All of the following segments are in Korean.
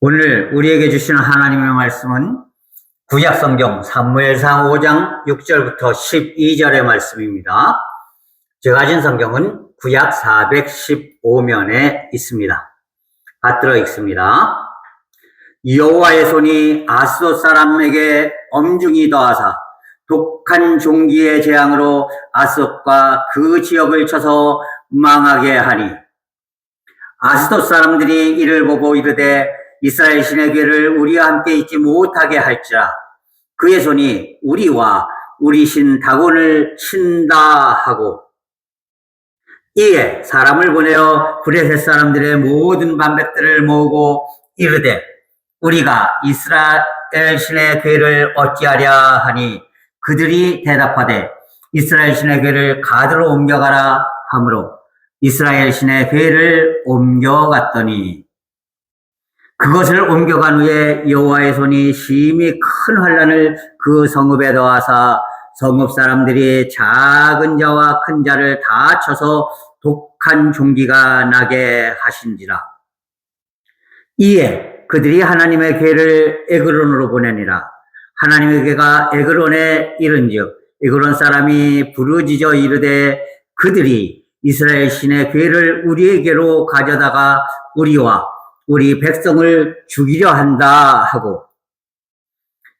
오늘 우리에게 주시는 하나님의 말씀은 구약성경 사무엘상 5장 6절부터 12절의 말씀입니다. 제가 가진 성경은 구약 415면에 있습니다. 받들어 읽습니다. 여호와의 손이 아스돗 사람에게 엄중히 더하사 독한 종기의 재앙으로 아스돗과 그 지역을 쳐서 망하게 하니 아스돗 사람들이 이를 보고 이르되 이스라엘 신의 괴를 우리와 함께 있지 못하게 할지라 그의 손이 우리와 우리 신 다곤을 친다 하고 이에 사람을 보내어 브레셋 사람들의 모든 반백들을 모으고 이르되 우리가 이스라엘 신의 괴를 어찌하랴 하니 그들이 대답하되 이스라엘 신의 괴를 가드로 옮겨가라 하므로 이스라엘 신의 괴를 옮겨갔더니 그것을 옮겨간 후에 여호와의 손이 심히 큰 환란을 그 성읍에 더하사 성읍 사람들이 작은 자와 큰 자를 다 쳐서 독한 종기가 나게 하신지라. 이에 그들이 하나님의 괴를 에그론으로 보내니라. 하나님의 괴가 에그론에 이른즉 에그론 사람이 부르짖어 이르되 그들이 이스라엘 신의 괴를 우리에게로 가져다가 우리와 우리 백성을 죽이려 한다 하고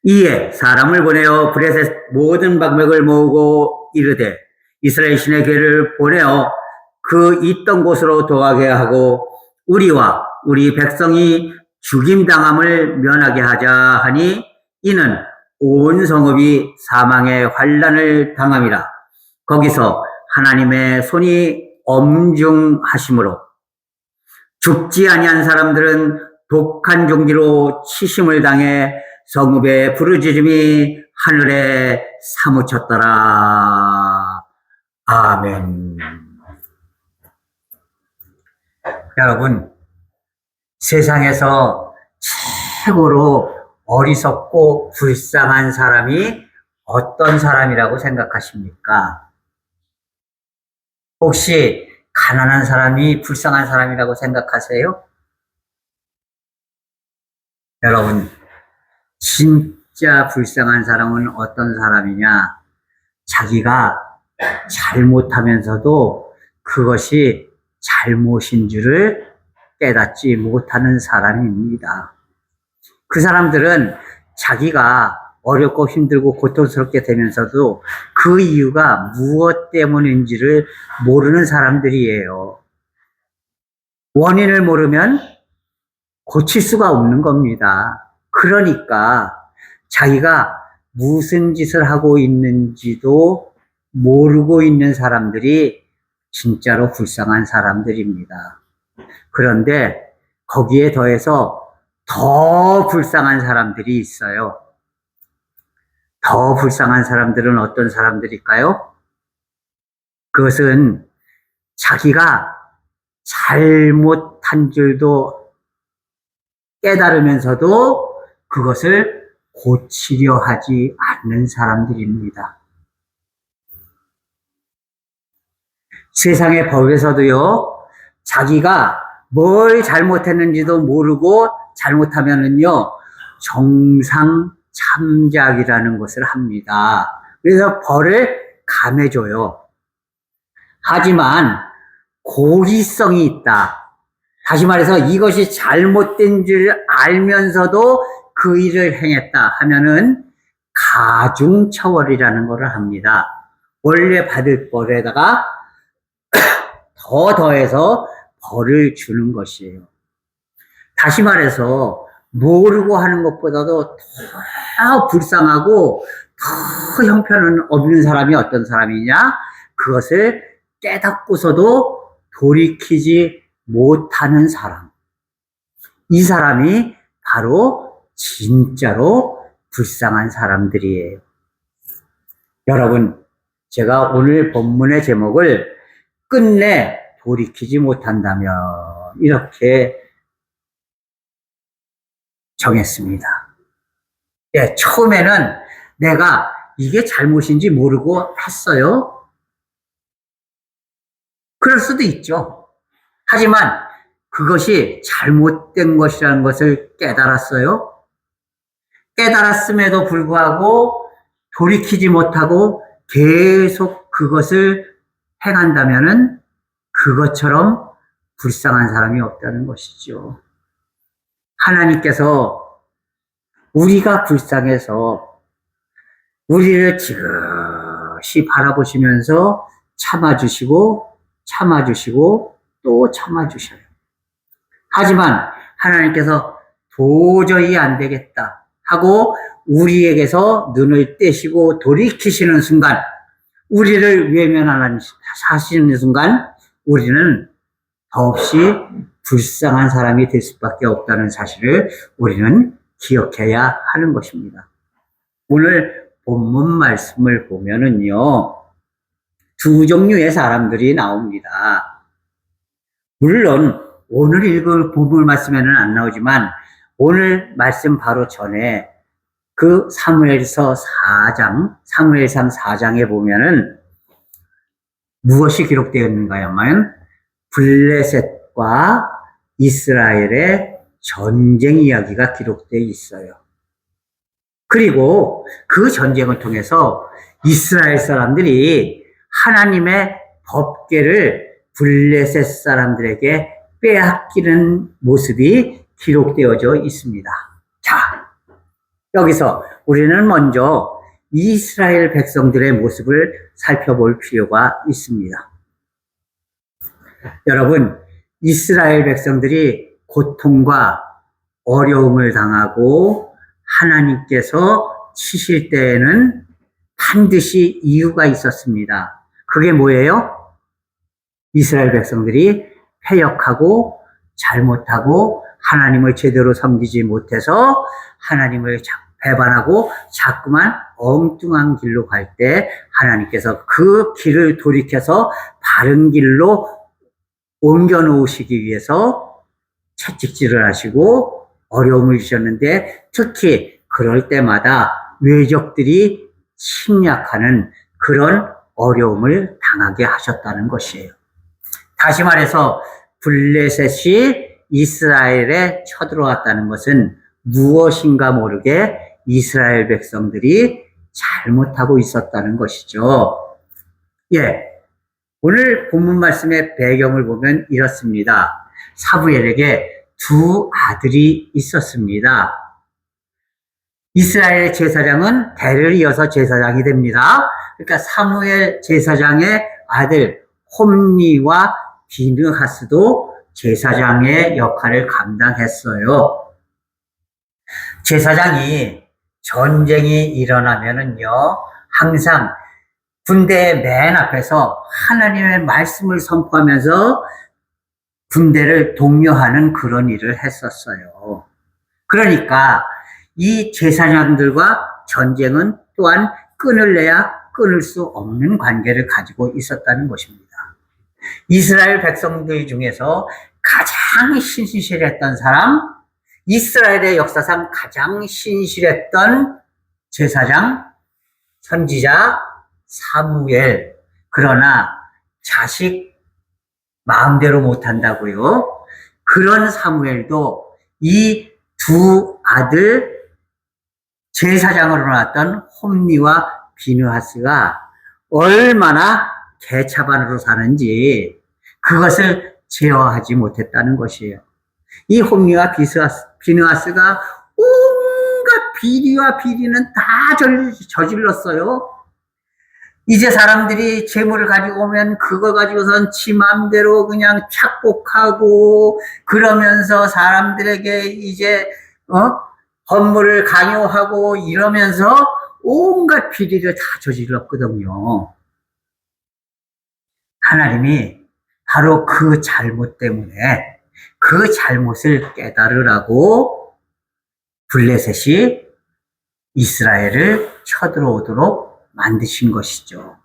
이에 사람을 보내어 브레셋 모든 방백을 모으고 이르되 이스라엘 신의 괴를 보내어 그 있던 곳으로 도하게 하고 우리와 우리 백성이 죽임당함을 면하게 하자 하니 이는 온 성읍이 사망의 환란을 당함이라. 거기서 하나님의 손이 엄중하심으로 죽지 아니한 사람들은 독한 종기로 치심을 당해 성읍의 부르짖음이 하늘에 사무쳤더라. 아멘. 여러분, 세상에서 최고로 어리석고 불쌍한 사람이 어떤 사람이라고 생각하십니까? 혹시 가난한 사람이 불쌍한 사람이라고 생각하세요? 여러분, 진짜 불쌍한 사람은 어떤 사람이냐? 자기가 잘못하면서도 그것이 잘못인 줄을 깨닫지 못하는 사람입니다. 그 사람들은 자기가 어렵고 힘들고 고통스럽게 되면서도 그 이유가 무엇 때문인지를 모르는 사람들이에요. 원인을 모르면 고칠 수가 없는 겁니다. 그러니까 자기가 무슨 짓을 하고 있는지도 모르고 있는 사람들이 진짜로 불쌍한 사람들입니다. 그런데 거기에 더해서 더 불쌍한 사람들이 있어요. 더 불쌍한 사람들은 어떤 사람들일까요? 그것은 자기가 잘못한 줄도 깨달으면서도 그것을 고치려 하지 않는 사람들입니다. 세상의 법에서도요, 자기가 뭘 잘못했는지도 모르고 잘못하면은요, 정상 참작이라는 것을 합니다. 그래서 벌을 감해줘요. 하지만 고의성이 있다. 다시 말해서 이것이 잘못된 줄 알면서도 그 일을 행했다 하면은 가중처벌이라는 것을 합니다. 원래 받을 벌에다가 더 더해서 벌을 주는 것이에요. 다시 말해서 모르고 하는 것보다도 더 불쌍하고 더 형편은 없는 사람이 어떤 사람이냐? 그것을 깨닫고서도 돌이키지 못하는 사람. 이 사람이 바로 진짜로 불쌍한 사람들이에요. 여러분, 제가 오늘 본문의 제목을 끝내 돌이키지 못한다면 이렇게 정했습니다. 예, 처음에는 내가 이게 잘못인지 모르고 했어요. 그럴 수도 있죠. 하지만 그것이 잘못된 것이라는 것을 깨달았어요. 깨달았음에도 불구하고 돌이키지 못하고 계속 그것을 행한다면은 그것처럼 불쌍한 사람이 없다는 것이죠. 하나님께서 우리가 불쌍해서 우리를 지그시 바라보시면서 참아주시고 또 참아주셔요. 하지만 하나님께서 도저히 안 되겠다 하고 우리에게서 눈을 떼시고 돌이키시는 순간, 우리를 외면하시는 순간 우리는 더없이 불쌍한 사람이 될 수밖에 없다는 사실을 우리는 기억해야 하는 것입니다. 오늘 본문 말씀을 보면은요, 두 종류의 사람들이 나옵니다. 물론 오늘 읽을 본문 말씀에는 안 나오지만 오늘 말씀 바로 전에 그 사무엘상 4장에 보면은 무엇이 기록되어 있는가 하면 블레셋과 이스라엘의 전쟁 이야기가 기록되어 있어요. 그리고 그 전쟁을 통해서 이스라엘 사람들이 하나님의 법궤를 블레셋 사람들에게 빼앗기는 모습이 기록되어져 있습니다. 자, 여기서 우리는 먼저 이스라엘 백성들의 모습을 살펴볼 필요가 있습니다. 여러분, 이스라엘 백성들이 고통과 어려움을 당하고 하나님께서 치실 때에는 반드시 이유가 있었습니다. 그게 뭐예요? 이스라엘 백성들이 패역하고 잘못하고 하나님을 제대로 섬기지 못해서 하나님을 배반하고 자꾸만 엉뚱한 길로 갈 때 하나님께서 그 길을 돌이켜서 바른 길로 옮겨 놓으시기 위해서 채찍질을 하시고 어려움을 주셨는데, 특히 그럴 때마다 외적들이 침략하는 그런 어려움을 당하게 하셨다는 것이에요. 다시 말해서 블레셋이 이스라엘에 쳐들어왔다는 것은 무엇인가 모르게 이스라엘 백성들이 잘못하고 있었다는 것이죠. 예, 오늘 본문 말씀의 배경을 보면 이렇습니다. 사무엘에게 두 아들이 있었습니다. 이스라엘 제사장은 대를 이어서 제사장이 됩니다. 그러니까 사무엘 제사장의 아들 홈니와 비느하스도 제사장의 역할을 감당했어요. 제사장이 전쟁이 일어나면은요, 항상 군대의 맨 앞에서 하나님의 말씀을 선포하면서 군대를 독려하는 그런 일을 했었어요. 그러니까 이 제사장들과 전쟁은 또한 끈을 내야 끊을 수 없는 관계를 가지고 있었다는 것입니다. 이스라엘 백성들 중에서 가장 신실했던 사람, 이스라엘의 역사상 가장 신실했던 제사장, 선지자 사무엘. 그러나 자식 마음대로 못한다고요. 그런 사무엘도 이 두 아들 제사장으로 나왔던 홈니와 비느하스가 얼마나 개차반으로 사는지 그것을 제어하지 못했다는 것이에요. 이 홈니와 비느하스가 온갖 비리와 비리는 다 저질렀어요. 이제 사람들이 재물을 가지고 오면 그거 가지고선 지 맘대로 그냥 착복하고 그러면서 사람들에게 이제 헌물을 강요하고 이러면서 온갖 비리를 다 저질렀거든요. 하나님이 바로 그 잘못 때문에 그 잘못을 깨달으라고 블레셋이 이스라엘을 쳐들어오도록 만드신 것이죠.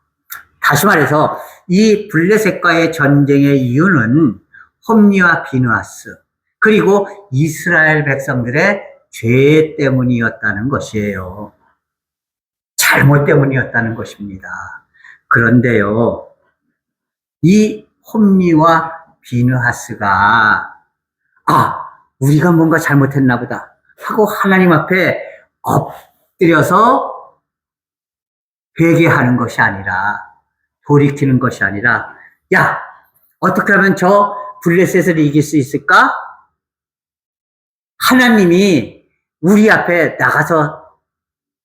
다시 말해서 이 블레셋과의 전쟁의 이유는 홈니와 비느하스 그리고 이스라엘 백성들의 죄 때문이었다는 것이에요. 잘못 때문이었다는 것입니다. 그런데요, 이 홈니와 비느하스가 아, 우리가 뭔가 잘못했나 보다 하고 하나님 앞에 엎드려서 회개하는 것이 아니라, 돌이키는 것이 아니라, 야, 어떻게 하면 저 블레셋을 이길 수 있을까? 하나님이 우리 앞에 나가서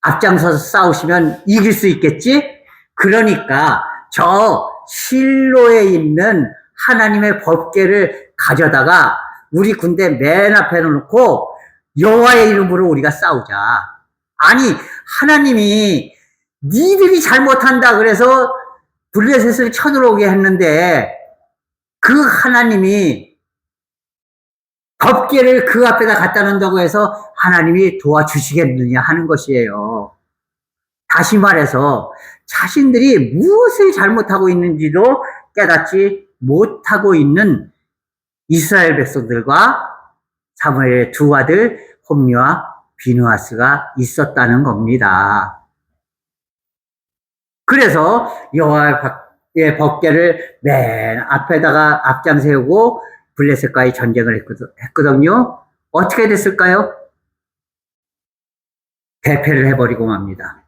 앞장서서 싸우시면 이길 수 있겠지? 그러니까 저 실로에 있는 하나님의 법궤를 가져다가 우리 군대 맨 앞에 놓고 여호와의 이름으로 우리가 싸우자. 아니, 하나님이 니들이 잘못한다 그래서 블레셋을 쳐들어오게 했는데 그 하나님이 법궤를 그 앞에다 갖다 놓는다고 해서 하나님이 도와주시겠느냐 하는 것이에요. 다시 말해서 자신들이 무엇을 잘못하고 있는지도 깨닫지 못하고 있는 이스라엘 백성들과 사무엘의 두 아들 홈리와 비느하스가 있었다는 겁니다. 그래서 여호와의 법궤를 맨 앞에다가 앞장 세우고 블레셋과의 전쟁을 했거든요. 어떻게 됐을까요? 대패를 해버리고 맙니다.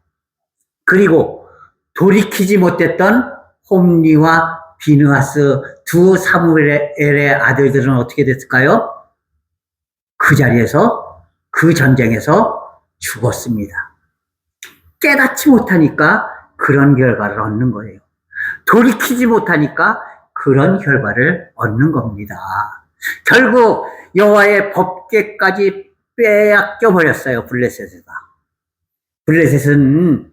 그리고 돌이키지 못했던 홈리와 비느하스 두 사무엘의 아들들은 어떻게 됐을까요? 그 자리에서, 그 전쟁에서 죽었습니다. 깨닫지 못하니까 그런 결과를 얻는 거예요. 돌이키지 못하니까 그런 결과를 얻는 겁니다. 결국 여호와의 법궤까지 빼앗겨 버렸어요. 블레셋은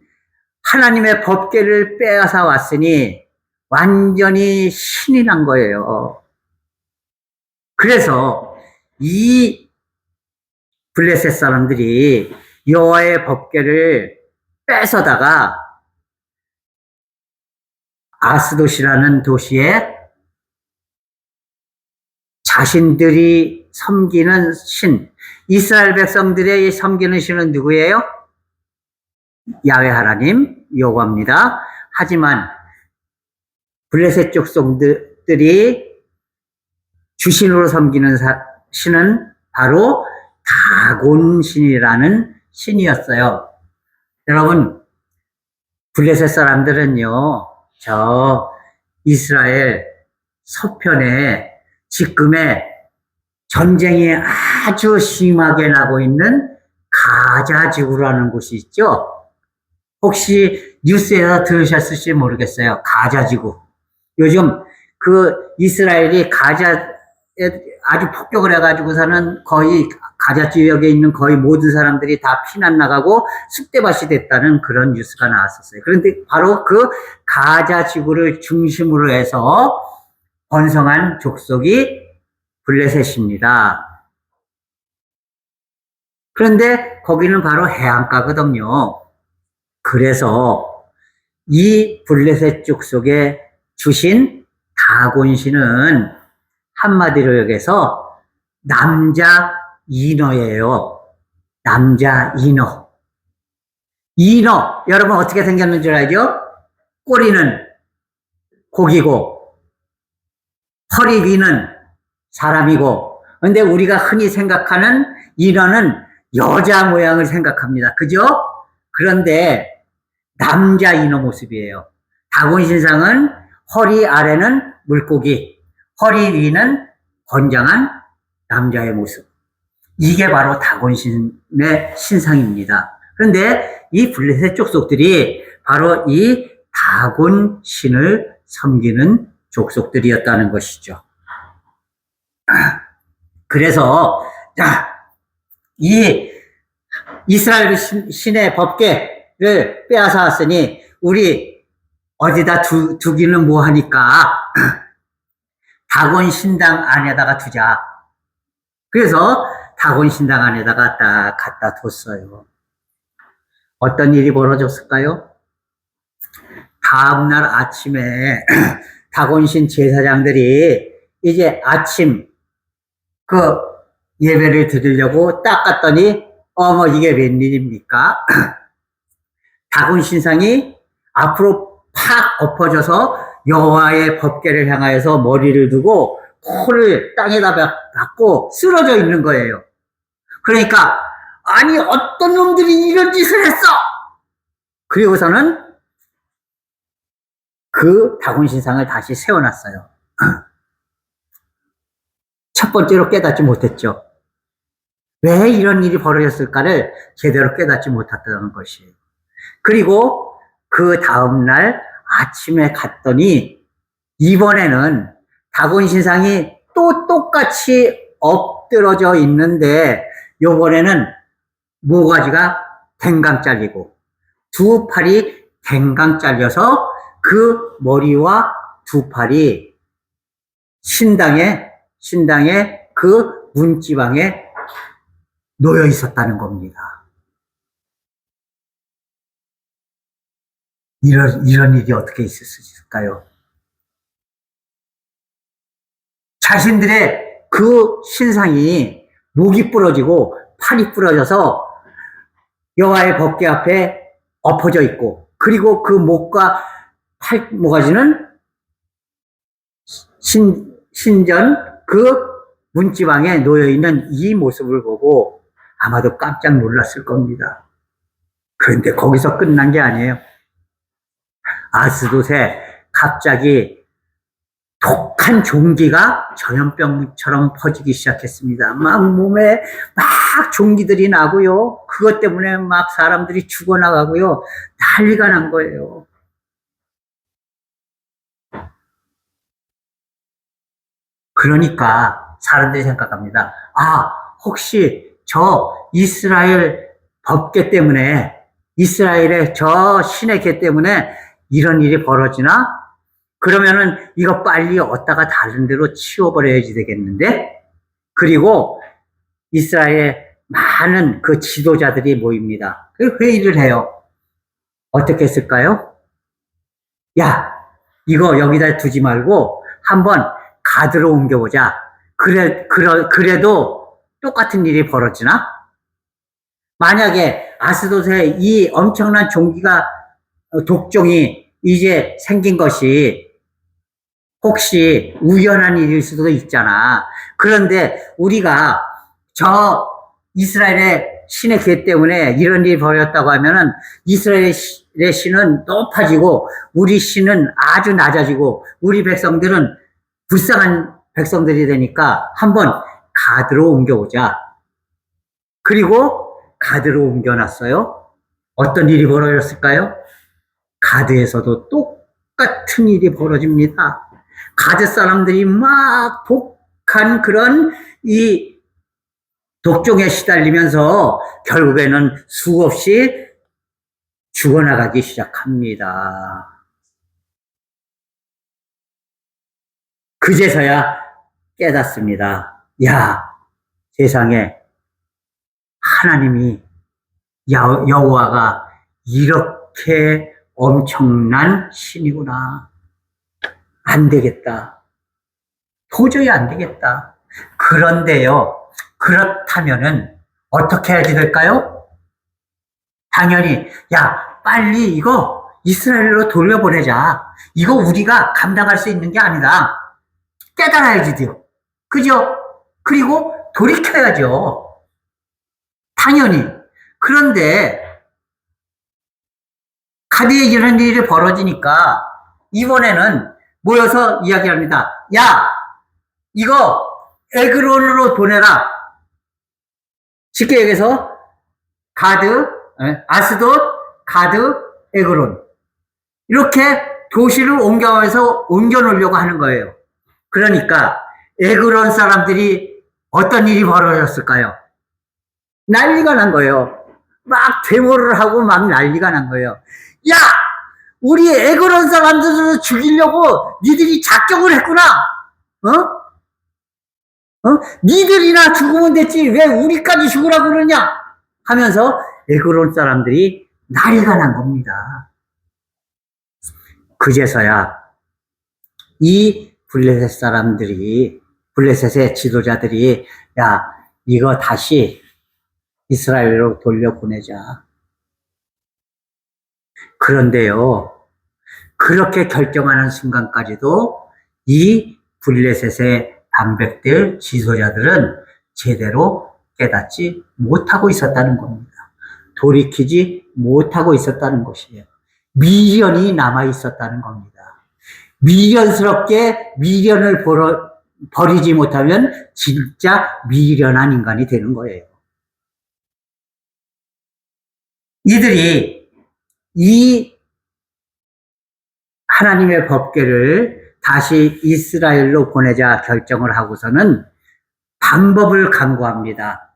하나님의 법궤를 빼앗아 왔으니 완전히 신이 난 거예요. 그래서 이 블레셋 사람들이 여호와의 법궤를 뺏어다가 아스돗이라는 도시에 자신들이 섬기는 신, 이스라엘 백성들의 섬기는 신은 누구예요? 야훼 하나님, 여호와입니다. 하지만 블레셋 족속들이 주신으로 섬기는 신은 바로 다곤 신이라는 신이었어요. 여러분, 블레셋 사람들은요, 저 이스라엘 서편에 지금의 전쟁이 아주 심하게 나고 있는 가자 지구라는 곳이 있죠. 혹시 뉴스에서 들으셨을지 모르겠어요. 가자 지구. 요즘 그 이스라엘이 가자에 아주 폭격을 해가지고서는 거의 가자 지역에 있는 거의 모든 사람들이 다 피난 나가고 쑥대밭이 됐다는 그런 뉴스가 나왔었어요. 그런데 바로 그 가자 지구를 중심으로 해서 번성한 족속이 블레셋입니다. 그런데 거기는 바로 해안가거든요. 그래서 이 블레셋 족속의 주신 다곤 신은 한마디로 여기서 남자 인어예요. 남자 인어. 인어, 여러분 어떻게 생겼는 줄 알죠? 꼬리는 고기고 허리 위는 사람이고, 근데 우리가 흔히 생각하는 인어는 여자 모양을 생각합니다. 그죠? 그런데 남자 인어 모습이에요. 다곤 신상은 허리 아래는 물고기, 허리 위는 건장한 남자의 모습. 이게 바로 다곤 신의 신상입니다. 그런데 이 블레셋 족속들이 바로 이 다곤 신을 섬기는 족속들이었다는 것이죠. 그래서 이 이스라엘 신의 법궤를 빼앗아 왔으니 우리 어디다 두기는 뭐하니까 다곤 신당 안에다가 두자. 그래서 다곤 신당 안에다가 딱 갖다 뒀어요. 어떤 일이 벌어졌을까요? 다음날 아침에 다곤신 제사장들이 이제 아침 그 예배를 드리려고 딱 갔더니 어머 이게 웬일입니까? 다곤 신상이 앞으로 팍 엎어져서 여호와의 법궤를 향하여서 머리를 두고 코를 땅에다 박고 쓰러져 있는 거예요. 그러니까 아니 어떤 놈들이 이런 짓을 했어? 그리고서는 그 다곤 신상을 다시 세워놨어요. 첫 번째로 깨닫지 못했죠. 왜 이런 일이 벌어졌을까를 제대로 깨닫지 못했다는 것이에요. 그리고 그 다음날 아침에 갔더니 이번에는 다곤 신상이 또 똑같이 엎드러져 있는데 요번에는 모가지가 댕강 잘리고 두 팔이 댕강 잘려서 그 머리와 두 팔이 신당의 그 문지방에 놓여 있었다는 겁니다. 이런 일이 어떻게 있을 수 있을까요? 자신들의 그 신상이 목이 부러지고 팔이 부러져서 여호와의 법궤 앞에 엎어져 있고, 그리고 그 목과 팔 모가지는 신전 그 문지방에 놓여 있는 이 모습을 보고 아마도 깜짝 놀랐을 겁니다. 그런데 거기서 끝난 게 아니에요. 아스돗에 갑자기 독한 종기가 전염병처럼 퍼지기 시작했습니다. 막 몸에 막 종기들이 나고요. 그것 때문에 막 사람들이 죽어나가고요. 난리가 난 거예요. 그러니까 사람들이 생각합니다. 아, 혹시 저 이스라엘 법궤 때문에, 이스라엘의 저 신의 궤 때문에 이런 일이 벌어지나? 그러면은 이거 빨리 얻다가 다른 데로 치워버려야지 되겠는데? 그리고 이스라엘에 많은 그 지도자들이 모입니다. 그 회의를 해요. 어떻게 했을까요? 야, 이거 여기다 두지 말고 한번 가드로 옮겨보자. 그래도 똑같은 일이 벌어지나? 만약에 아스돗에 이 엄청난 종기가, 독종이 이제 생긴 것이 혹시 우연한 일일 수도 있잖아. 그런데 우리가 저 이스라엘의 신의 궤 때문에 이런 일이 벌어졌다고 하면은 이스라엘의 신은 높아지고 우리 신은 아주 낮아지고 우리 백성들은 불쌍한 백성들이 되니까 한번 가드로 옮겨보자. 그리고 가드로 옮겨놨어요. 어떤 일이 벌어졌을까요? 가드에서도 똑같은 일이 벌어집니다. 가드 사람들이 막 독한 그런 이 독종에 시달리면서 결국에는 수없이 죽어나가기 시작합니다. 그제서야 깨닫습니다. 야, 세상에 하나님이 여호와가 이렇게 엄청난 신이구나. 안 되겠다. 도저히 안 되겠다. 그런데요, 그렇다면은 어떻게 해야지 될까요? 당연히, 야, 빨리 이거 이스라엘로 돌려보내자. 이거 우리가 감당할 수 있는 게 아니다. 깨달아야지 돼요. 그죠? 그리고 돌이켜야죠. 당연히. 그런데 가드에 이런 일이 벌어지니까 이번에는 모여서 이야기합니다. 야, 이거 에그론으로 보내라. 쉽게 얘기해서 가드, 아스돗, 가드, 에그론. 이렇게 도시를 옮겨놓으려고 하는 거예요. 그러니까 에그론 사람들이 어떤 일이 벌어졌을까요? 난리가 난 거예요. 막 데모를 하고 막 난리가 난 거예요. 야! 우리 에그론 사람들을 죽이려고 니들이 작정을 했구나. 니들이나 죽으면 됐지 왜 우리까지 죽으라고 그러냐 하면서 에그론 사람들이 난리가 난 겁니다. 그제서야 이 블레셋의 지도자들이 야, 이거 다시 이스라엘로 돌려보내자. 그런데요, 그렇게 결정하는 순간까지도 이 블레셋의 방백들, 지도자들은 제대로 깨닫지 못하고 있었다는 겁니다. 돌이키지 못하고 있었다는 것이에요. 미련이 남아 있었다는 겁니다. 미련스럽게 미련을 버리지 못하면 진짜 미련한 인간이 되는 거예요. 이들이 이 하나님의 법궤를 다시 이스라엘로 보내자 결정을 하고서는 방법을 강구합니다.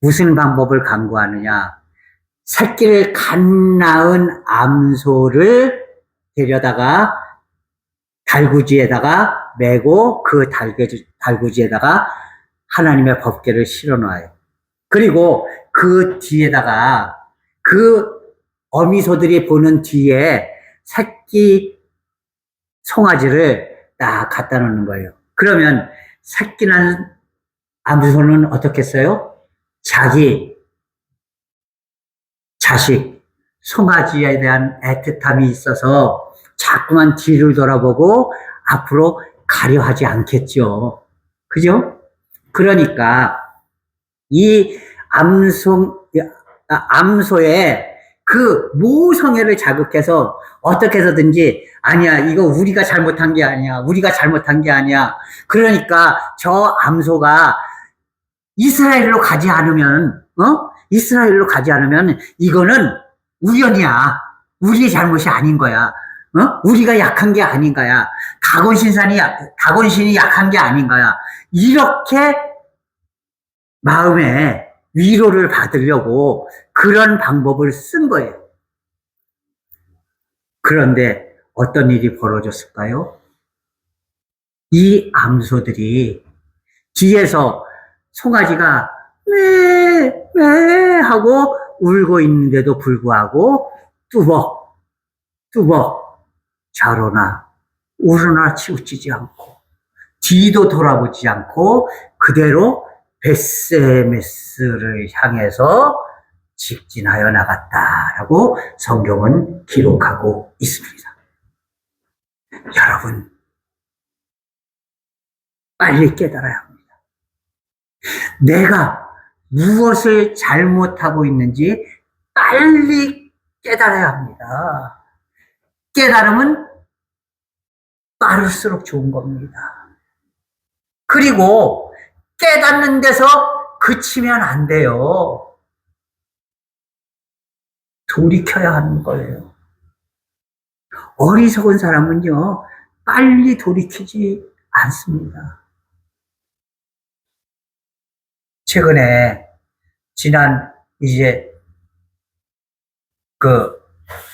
무슨 방법을 강구하느냐? 새끼를 갓 낳은 암소를 데려다가 달구지에다가 메고 그 달구지에다가 하나님의 법궤를 실어놔요. 그리고 그 뒤에다가 그 어미소들이 보는 뒤에 새끼 송아지를 딱 갖다 놓는 거예요. 그러면 새끼 난 암소는 어떻게 했어요? 자기 자식 송아지에 대한 애틋함이 있어서 자꾸만 뒤를 돌아보고 앞으로 가려 하지 않겠죠. 그죠? 그러니까 이 암소의 그 모성애를 자극해서 어떻게 해서든지 아니야, 이거 우리가 잘못한 게 아니야, 우리가 잘못한 게 아니야. 그러니까 저 암소가 이스라엘로 가지 않으면 이스라엘로 가지 않으면 이거는 우연이야. 우리의 잘못이 아닌 거야. 우리가 약한 게 아닌 거야. 다곤신이 약한 게 아닌 거야. 이렇게 마음에 위로를 받으려고 그런 방법을 쓴 거예요. 그런데 어떤 일이 벌어졌을까요? 이 암소들이 뒤에서 송아지가 매 하고 울고 있는데도 불구하고 뚜벅 좌로나 우로나 치우치지 않고 뒤도 돌아보지 않고 그대로 베세메스를 향해서 직진하여 나갔다라고 성경은 기록하고 있습니다. 여러분, 빨리 깨달아야 합니다. 내가 무엇을 잘못하고 있는지 빨리 깨달아야 합니다. 깨달음은 빠를수록 좋은 겁니다. 그리고 깨닫는 데서 그치면 안 돼요. 돌이켜야 하는 거예요. 어리석은 사람은요, 빨리 돌이키지 않습니다. 최근에,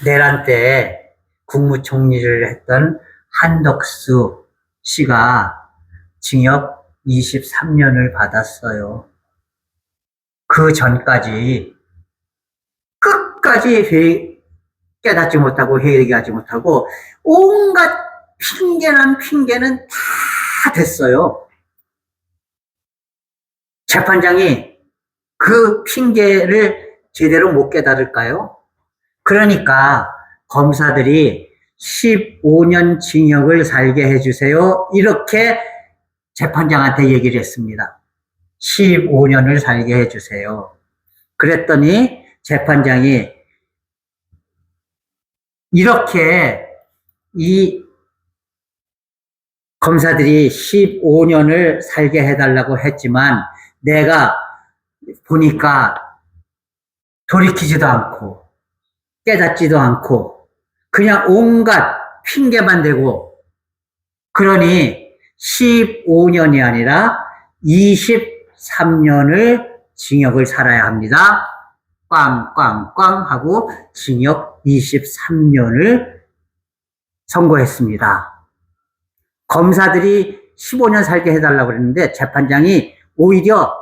내란 때 국무총리를 했던 한덕수 씨가 징역 23년을 받았어요. 그 전까지 끝까지 깨닫지 못하고 회개하지 못하고 온갖 핑계는 다 됐어요. 재판장이 그 핑계를 제대로 못 깨달을까요? 그러니까 검사들이 15년 징역을 살게 해주세요. 이렇게 재판장한테 얘기를 했습니다. 15년을 살게 해주세요. 그랬더니 재판장이 이렇게 이 검사들이 15년을 살게 해달라고 했지만 내가 보니까 돌이키지도 않고 깨닫지도 않고 그냥 온갖 핑계만 대고 그러니 15년이 아니라 23년을 징역을 살아야 합니다. 꽝꽝꽝 하고 징역 23년을 선고했습니다. 검사들이 15년 살게 해달라고 그랬는데 재판장이 오히려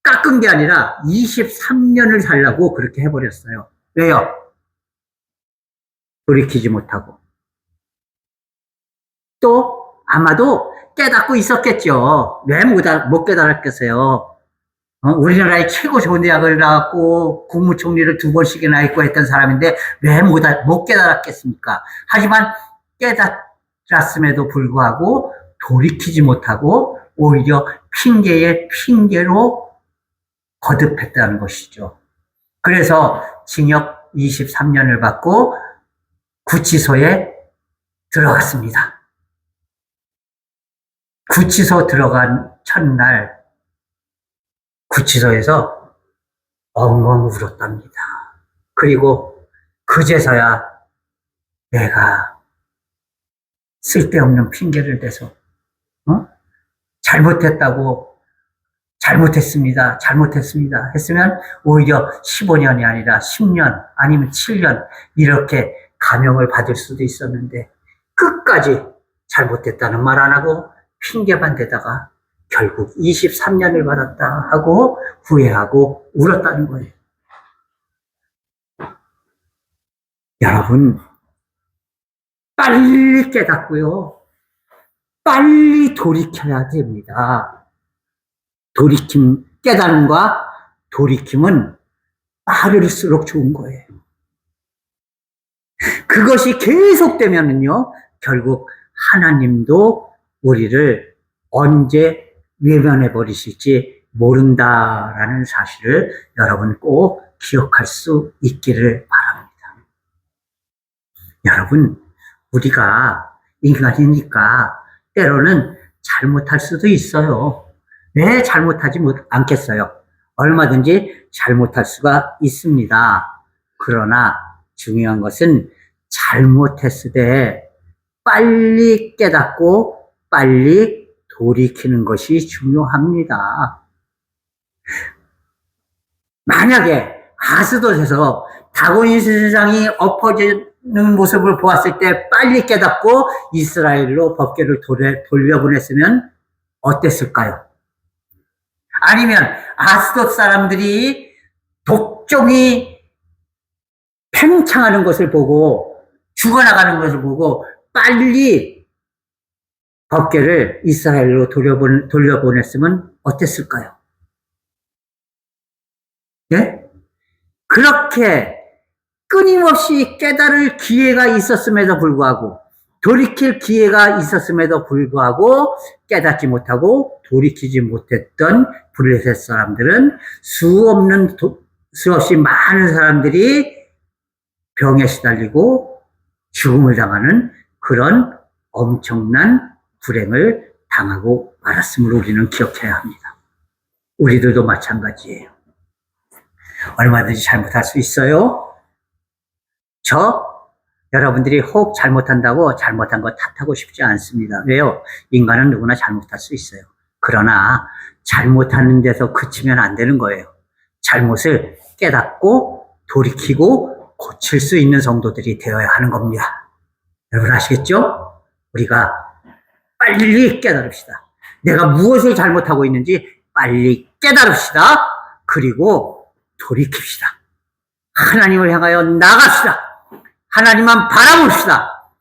깎은 게 아니라 23년을 살라고 그렇게 해버렸어요. 왜요? 돌이키지 못하고. 또 아마도 깨닫고 있었겠죠. 왜 못 깨달았겠어요? 우리나라의 최고 좋은 대학을 나왔고 국무총리를 2번씩이나 했고 했던 사람인데 왜 못 깨달았겠습니까? 하지만 깨달았음에도 불구하고 돌이키지 못하고 오히려 핑계에 핑계로 거듭했다는 것이죠. 그래서 징역 23년을 받고 구치소에 들어갔습니다. 구치소 들어간 첫날 구치소에서 엉엉 울었답니다. 그리고 그제서야 내가 쓸데없는 핑계를 대서 잘못했습니다 했으면 오히려 15년이 아니라 10년 아니면 7년 이렇게 감형을 받을 수도 있었는데 끝까지 잘못했다는 말 안 하고 핑계만 대다가 결국 23년을 받았다 하고 후회하고 울었다는 거예요. 여러분, 빨리 깨닫고요. 빨리 돌이켜야 됩니다. 깨달음과 돌이킴은 빠를수록 좋은 거예요. 그것이 계속되면은요, 결국 하나님도 우리를 언제 외면해 버리실지 모른다라는 사실을 여러분 꼭 기억할 수 있기를 바랍니다. 여러분, 우리가 인간이니까 때로는 잘못할 수도 있어요. 왜 잘못하지 않겠어요? 얼마든지 잘못할 수가 있습니다. 그러나 중요한 것은 잘못했을 때 빨리 깨닫고 빨리 돌이키는 것이 중요합니다. 만약에 아스돗에서 다곤이 세상이 엎어지는 모습을 보았을 때 빨리 깨닫고 이스라엘로 법궤를 돌려보냈으면 어땠을까요? 아니면 아스돗 사람들이 독종이 팽창하는 것을 보고 죽어나가는 것을 보고 빨리 법궤를 이스라엘로 돌려보냈으면 어땠을까요? 예? 그렇게 끊임없이 깨달을 기회가 있었음에도 불구하고 돌이킬 기회가 있었음에도 불구하고 깨닫지 못하고 돌이키지 못했던 블레셋 사람들은 수없이 많은 사람들이 병에 시달리고 죽음을 당하는 그런 엄청난 불행을 당하고 말았음을 우리는 기억해야 합니다. 우리들도 마찬가지예요. 얼마든지 잘못할 수 있어요. 여러분들이 혹 잘못한다고 잘못한 거 탓하고 싶지 않습니다. 왜요? 인간은 누구나 잘못할 수 있어요. 그러나 잘못하는 데서 그치면 안 되는 거예요. 잘못을 깨닫고 돌이키고 고칠 수 있는 성도들이 되어야 하는 겁니다. 여러분 아시겠죠? 우리가 빨리 깨달읍시다. 내가 무엇을 잘못하고 있는지 빨리 깨달읍시다. 그리고 돌이킵시다. 하나님을 향하여 나갑시다. 하나님만 바라봅시다.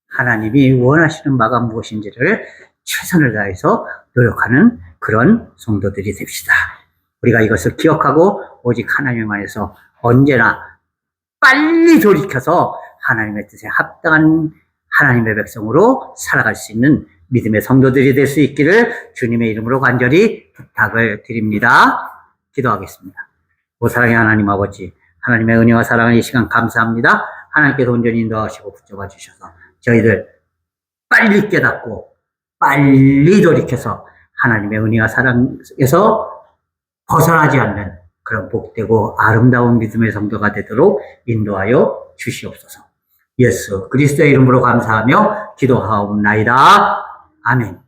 하나님이 원하시는 바가 무엇인지를 최선을 다해서 노력하는 그런 성도들이 됩시다. 우리가 이것을 기억하고 오직 하나님만에서 언제나 빨리 돌이켜서 하나님의 뜻에 합당한 하나님의 백성으로 살아갈 수 있는 믿음의 성도들이 될 수 있기를 주님의 이름으로 간절히 부탁을 드립니다. 기도하겠습니다. 오 사랑의 하나님 아버지, 하나님의 은혜와 사랑을 이 시간 감사합니다. 하나님께서 온전히 인도하시고 붙잡아 주셔서 저희들 빨리 깨닫고 빨리 돌이켜서 하나님의 은혜와 사랑에서 벗어나지 않는 그런 복되고 아름다운 믿음의 성도가 되도록 인도하여 주시옵소서. 예수 그리스도의 이름으로 감사하며 기도하옵나이다. 아멘.